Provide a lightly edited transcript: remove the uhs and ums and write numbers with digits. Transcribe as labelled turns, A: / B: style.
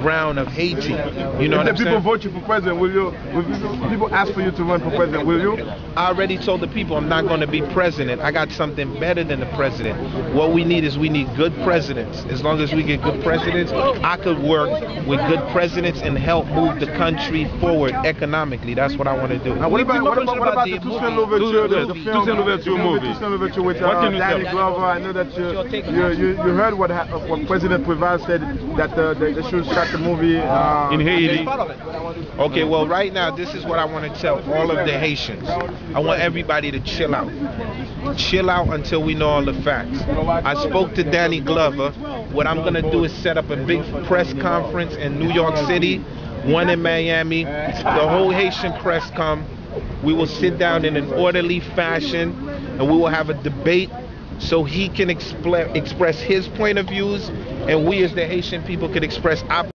A: ground of Haiti. You know what I'm saying?
B: If the people vote you for president, will you? If people ask for you to run for president, will you?
A: I already told the people I'm not going to be president. I got something better than the president. What we need is we need good presidents. As long as we get good presidents, I could work with good presidents and help move the country forward economically. That's what I want to do.
B: What about the Toussaint Louverture, the film? Toussaint Louverture with Danny Glover. I know that you heard what President Preval said, that they should start the movie
C: in Haiti.
A: Okay, well, right now, this is what I want to tell all of the Haitians. I want everybody to chill out. Chill out until we know all the facts. I spoke to Danny Glover. What I'm going to do is set up a big press conference in New York City, one in Miami. The whole Haitian press come. We will sit down in an orderly fashion and we will have a debate so he can express his point of views and we as the Haitian people can express our